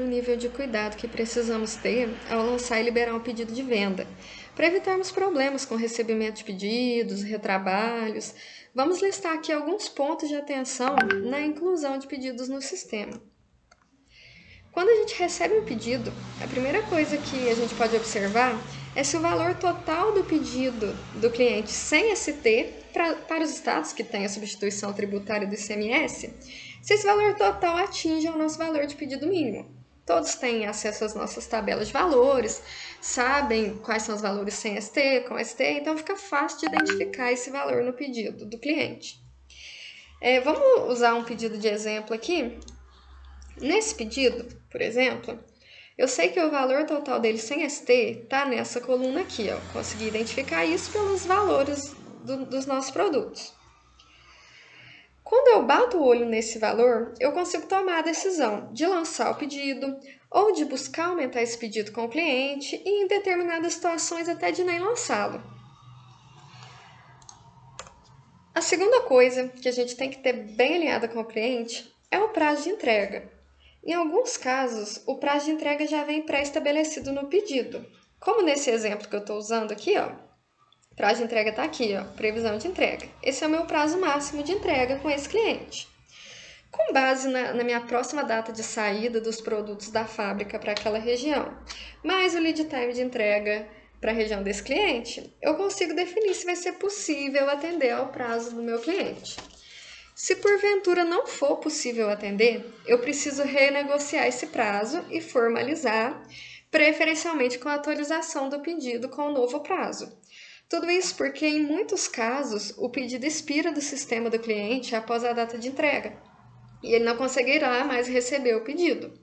nível de cuidado que precisamos ter ao lançar e liberar um pedido de venda. Para evitarmos problemas com recebimento de pedidos, retrabalhos, vamos listar aqui alguns pontos de atenção na inclusão de pedidos no sistema. Quando a gente recebe um pedido, a primeira coisa que a gente pode observar é se o valor total do pedido do cliente sem ST, para os estados que têm a substituição tributária do ICMS, se esse valor total atinge o nosso valor de pedido mínimo. Todos têm acesso às nossas tabelas de valores, sabem quais são os valores sem ST, com ST, então fica fácil de identificar esse valor no pedido do cliente. Vamos usar um pedido de exemplo aqui. Nesse pedido, por exemplo, eu sei que o valor total dele sem ST está nessa coluna aqui, ó. Consegui identificar isso pelos valores dos nossos produtos. Quando eu bato o olho nesse valor, eu consigo tomar a decisão de lançar o pedido ou de buscar aumentar esse pedido com o cliente e, em determinadas situações, até de nem lançá-lo. A segunda coisa que a gente tem que ter bem alinhada com o cliente é o prazo de entrega. Em alguns casos, o prazo de entrega já vem pré-estabelecido no pedido. Como nesse exemplo que eu estou usando aqui, ó, o prazo de entrega está aqui, ó, previsão de entrega. Esse é o meu prazo máximo de entrega com esse cliente. Com base na minha próxima data de saída dos produtos da fábrica para aquela região, mais o lead time de entrega para a região desse cliente, eu consigo definir se vai ser possível atender ao prazo do meu cliente. Se porventura não for possível atender, eu preciso renegociar esse prazo e formalizar, preferencialmente com a atualização do pedido com o novo prazo. Tudo isso porque, em muitos casos, o pedido expira do sistema do cliente após a data de entrega e ele não conseguirá mais receber o pedido.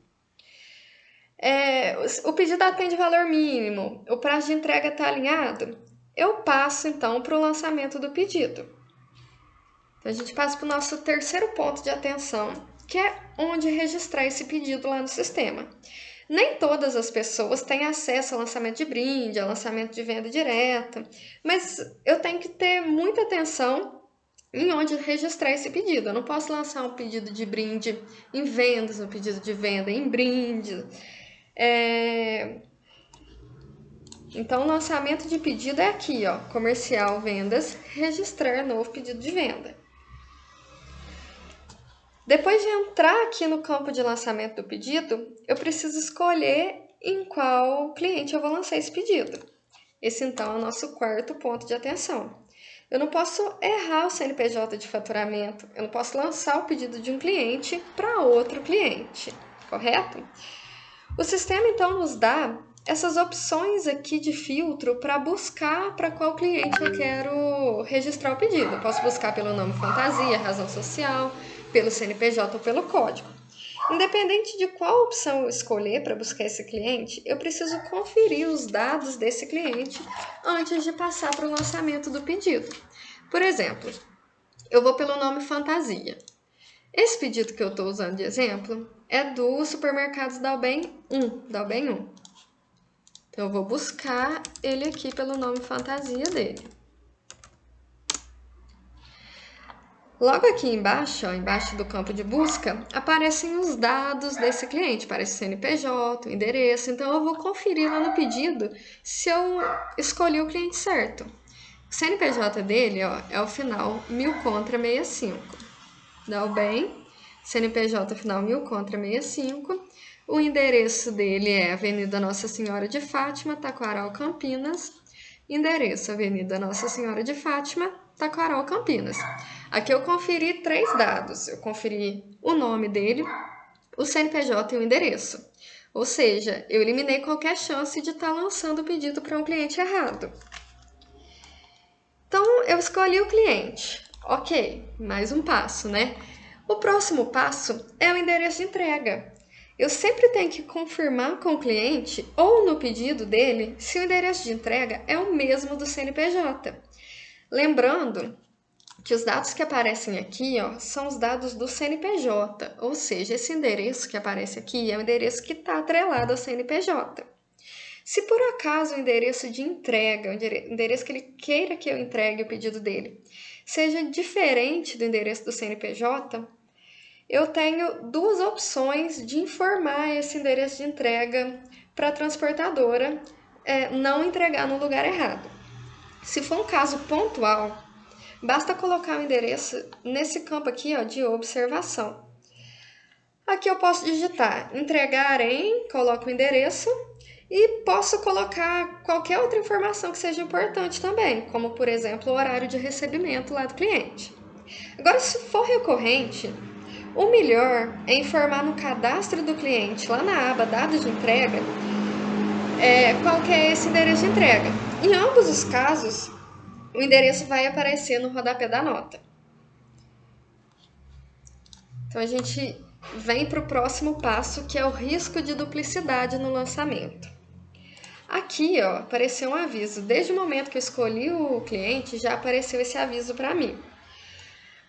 O pedido atende valor mínimo, o prazo de entrega está alinhado, eu passo então para o lançamento do pedido. Então, a gente passa para o nosso terceiro ponto de atenção, que é onde registrar esse pedido lá no sistema. Nem todas as pessoas têm acesso ao lançamento de brinde, ao lançamento de venda direta, mas eu tenho que ter muita atenção em onde registrar esse pedido. Eu não posso lançar um pedido de brinde em vendas, um pedido de venda em brinde. Então, o lançamento de pedido é aqui, ó, comercial, vendas, registrar novo pedido de venda. Depois de entrar aqui no campo de lançamento do pedido, eu preciso escolher em qual cliente eu vou lançar esse pedido. Esse, então, é o nosso quarto ponto de atenção. Eu não posso errar o CNPJ de faturamento, eu não posso lançar o pedido de um cliente para outro cliente, correto? O sistema, então, nos dá essas opções aqui de filtro para buscar para qual cliente eu quero registrar o pedido. Eu posso buscar pelo nome fantasia, razão social, pelo CNPJ ou pelo código. Independente de qual opção eu escolher para buscar esse cliente, eu preciso conferir os dados desse cliente antes de passar para o lançamento do pedido. Por exemplo, eu vou pelo nome fantasia. Esse pedido que eu estou usando de exemplo é do supermercados Dalben 1, Dalben 1. Então, eu vou buscar ele aqui pelo nome fantasia dele. Logo aqui embaixo, ó, embaixo do campo de busca, aparecem os dados desse cliente. Aparece o CNPJ, o endereço. Então, eu vou conferir lá no pedido se eu escolhi o cliente certo. O CNPJ dele, ó, é o final 1000 contra 65. Dá o bem. CNPJ final 1000 contra 65. O endereço dele é Avenida Nossa Senhora de Fátima, Taquaral, Campinas. Endereço Avenida Nossa Senhora de Fátima, Taquaral, Campinas. Aqui eu conferi 3 dados. Eu conferi o nome dele, o CNPJ e o endereço. Ou seja, eu eliminei qualquer chance de estar lançando o pedido para um cliente errado. Então, eu escolhi o cliente. Ok, mais um passo, né? O próximo passo é o endereço de entrega. Eu sempre tenho que confirmar com o cliente ou no pedido dele se o endereço de entrega é o mesmo do CNPJ. Lembrando que os dados que aparecem aqui, ó, são os dados do CNPJ, ou seja, esse endereço que aparece aqui é o endereço que está atrelado ao CNPJ. Se por acaso o endereço de entrega, o endereço que ele queira que eu entregue o pedido dele, seja diferente do endereço do CNPJ, eu tenho duas opções de informar esse endereço de entrega para a transportadora não entregar no lugar errado. Se for um caso pontual, basta colocar o endereço nesse campo aqui, ó, de observação. Aqui eu posso digitar entregar em, coloco o endereço e posso colocar qualquer outra informação que seja importante também, como por exemplo o horário de recebimento lá do cliente. Agora, se for recorrente, o melhor é informar no cadastro do cliente, lá na aba dados de entrega, qual que é esse endereço de entrega. Em ambos os casos, o endereço vai aparecer no rodapé da nota. Então a gente vem para o próximo passo, que é o risco de duplicidade no lançamento. Aqui, ó, apareceu um aviso. Desde o momento que eu escolhi o cliente, já apareceu esse aviso para mim.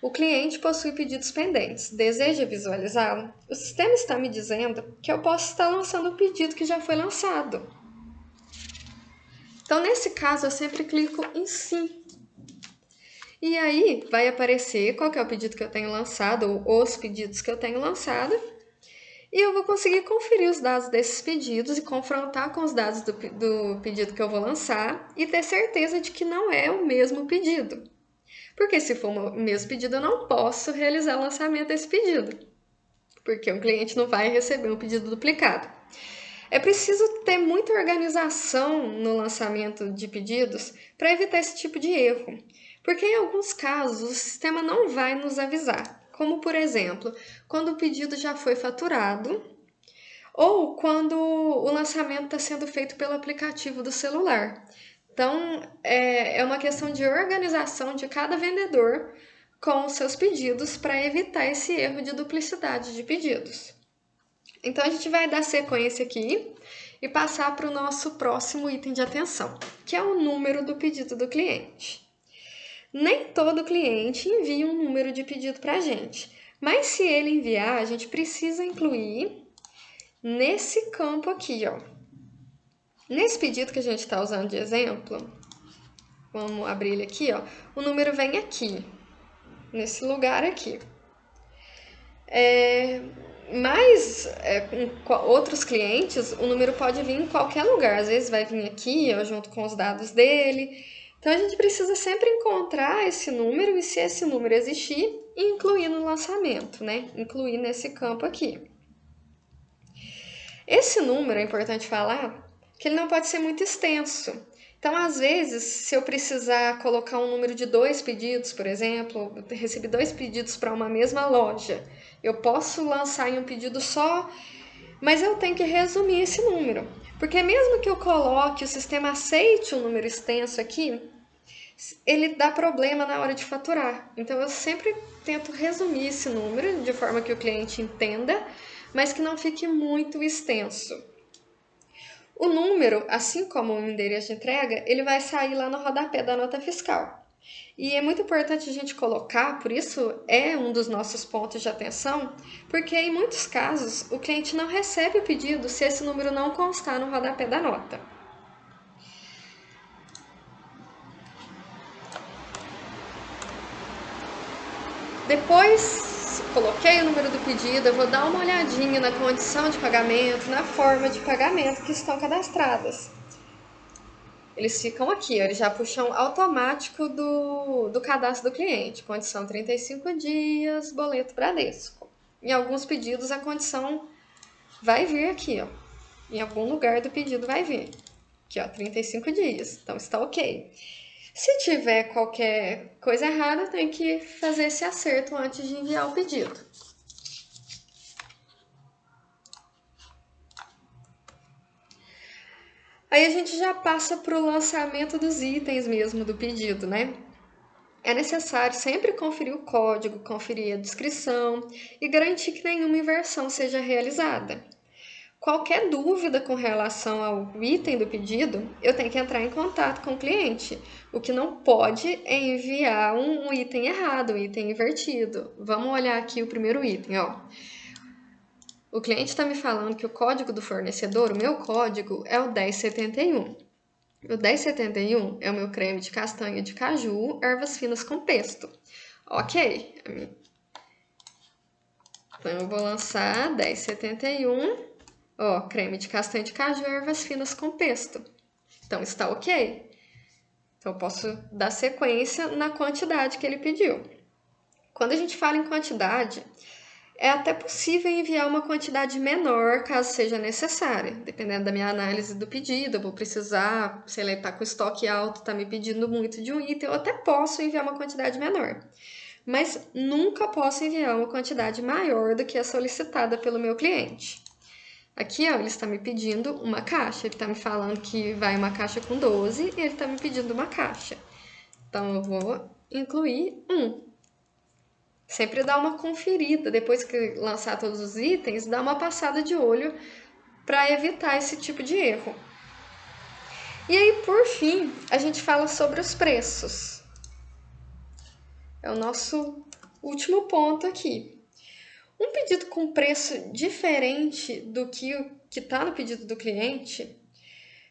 O cliente possui pedidos pendentes. Deseja visualizá-lo? O sistema está me dizendo que eu posso estar lançando um pedido que já foi lançado. Então, nesse caso, eu sempre clico em sim. E aí vai aparecer qual que é o pedido que eu tenho lançado, ou os pedidos que eu tenho lançado. E eu vou conseguir conferir os dados desses pedidos e confrontar com os dados do pedido que eu vou lançar e ter certeza de que não é o mesmo pedido. Porque se for o mesmo pedido, eu não posso realizar o lançamento desse pedido, porque o cliente não vai receber um pedido duplicado. É preciso ter muita organização no lançamento de pedidos para evitar esse tipo de erro, porque em alguns casos o sistema não vai nos avisar, como por exemplo, quando o pedido já foi faturado ou quando o lançamento está sendo feito pelo aplicativo do celular. Então, é uma questão de organização de cada vendedor com os seus pedidos para evitar esse erro de duplicidade de pedidos. Então, a gente vai dar sequência aqui e passar para o nosso próximo item de atenção, que é o número do pedido do cliente. Nem todo cliente envia um número de pedido para a gente, mas se ele enviar, a gente precisa incluir nesse campo aqui, ó. Nesse pedido que a gente está usando de exemplo, vamos abrir ele aqui, ó. O número vem aqui, nesse lugar aqui. Mas com outros clientes, o número pode vir em qualquer lugar. Às vezes vai vir aqui, ó, junto com os dados dele. Então a gente precisa sempre encontrar esse número e, se esse número existir, incluir no lançamento, né? Incluir nesse campo aqui. Esse número é importante falar que ele não pode ser muito extenso. Então, às vezes, se eu precisar colocar um número de 2 pedidos, por exemplo, eu recebi 2 pedidos para uma mesma loja, eu posso lançar em um pedido só, mas eu tenho que resumir esse número. Porque mesmo que eu coloque, o sistema aceite um número extenso aqui, ele dá problema na hora de faturar. Então, eu sempre tento resumir esse número de forma que o cliente entenda, mas que não fique muito extenso. O número, assim como o endereço de entrega, ele vai sair lá no rodapé da nota fiscal. E é muito importante a gente colocar, por isso é um dos nossos pontos de atenção, porque em muitos casos o cliente não recebe o pedido se esse número não constar no rodapé da nota. Depois, coloquei o número do pedido, eu vou dar uma olhadinha na condição de pagamento, na forma de pagamento que estão cadastradas. Eles ficam aqui, eles já puxam automático do cadastro do cliente. Condição 35 dias, boleto Bradesco. Em alguns pedidos a condição vai vir aqui, ó. Em algum lugar do pedido vai vir. Aqui, ó, 35 dias. Então está ok. Se tiver qualquer coisa errada, tem que fazer esse acerto antes de enviar o pedido. Aí a gente já passa para o lançamento dos itens mesmo do pedido, né? É necessário sempre conferir o código, conferir a descrição e garantir que nenhuma inversão seja realizada. Qualquer dúvida com relação ao item do pedido, eu tenho que entrar em contato com o cliente. O que não pode é enviar um item errado, um item invertido. Vamos olhar aqui o primeiro item, ó. O cliente está me falando que o código do fornecedor, o meu código, é o 1071. O 1071 é o meu creme de castanha de caju, ervas finas com pesto. Ok. Então, eu vou lançar 10,71, ó, creme de castanha de caju e ervas finas com pesto. Então, está ok. Então, eu posso dar sequência na quantidade que ele pediu. Quando a gente fala em quantidade, é até possível enviar uma quantidade menor, caso seja necessária. Dependendo da minha análise do pedido, eu vou precisar, sei lá, tá com estoque alto, tá me pedindo muito de um item, eu até posso enviar uma quantidade menor. Mas nunca posso enviar uma quantidade maior do que a solicitada pelo meu cliente. Aqui, ó, ele está me pedindo uma caixa. Ele está me falando que vai uma caixa com 12 e ele está me pedindo uma caixa. Então, eu vou incluir um. Sempre dá uma conferida, depois que lançar todos os itens, dá uma passada de olho para evitar esse tipo de erro. E aí, por fim, a gente fala sobre os preços. É o nosso último ponto aqui. Um pedido com preço diferente do que está no pedido do cliente,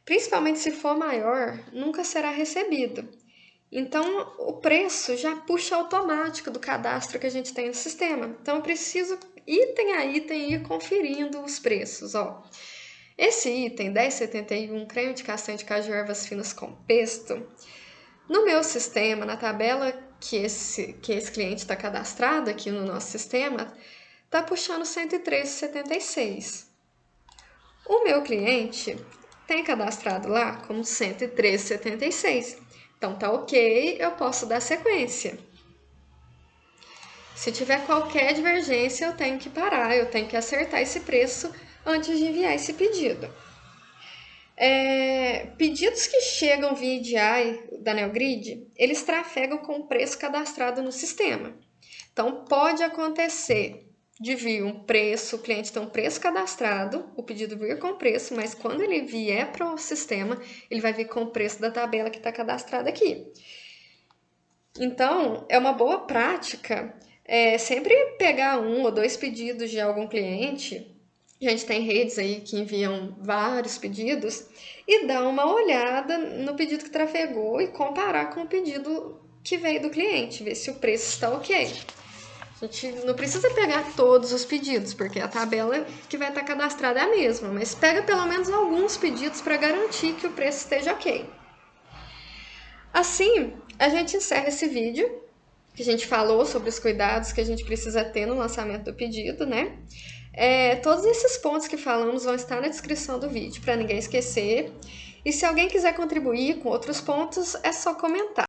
principalmente se for maior, nunca será recebido. Então, o preço já puxa automático do cadastro que a gente tem no sistema. Então, eu preciso, item a item, ir conferindo os preços. Ó. Esse item, 10,71, creme de castanha de caju e ervas finas com pesto, no meu sistema, na tabela que esse cliente está cadastrado aqui no nosso sistema, está puxando 113,76. O meu cliente tem cadastrado lá como 113,76. Então, tá ok, eu posso dar sequência. Se tiver qualquer divergência, eu tenho que parar, eu tenho que acertar esse preço antes de enviar esse pedido. Pedidos que chegam via EDI da NeoGrid, eles trafegam com o preço cadastrado no sistema. Então, pode acontecer de vir um preço, o cliente tem um preço cadastrado, o pedido vir com preço, mas quando ele vier para o sistema, ele vai vir com o preço da tabela que está cadastrada aqui. Então, é uma boa prática sempre pegar um ou dois pedidos de algum cliente, a gente tem redes aí que enviam vários pedidos, e dar uma olhada no pedido que trafegou e comparar com o pedido que veio do cliente, ver se o preço está ok. A gente não precisa pegar todos os pedidos, porque a tabela que vai estar cadastrada é a mesma, mas pega pelo menos alguns pedidos para garantir que o preço esteja ok. Assim, a gente encerra esse vídeo, que a gente falou sobre os cuidados que a gente precisa ter no lançamento do pedido, né? Todos esses pontos que falamos vão estar na descrição do vídeo, para ninguém esquecer. E se alguém quiser contribuir com outros pontos, é só comentar.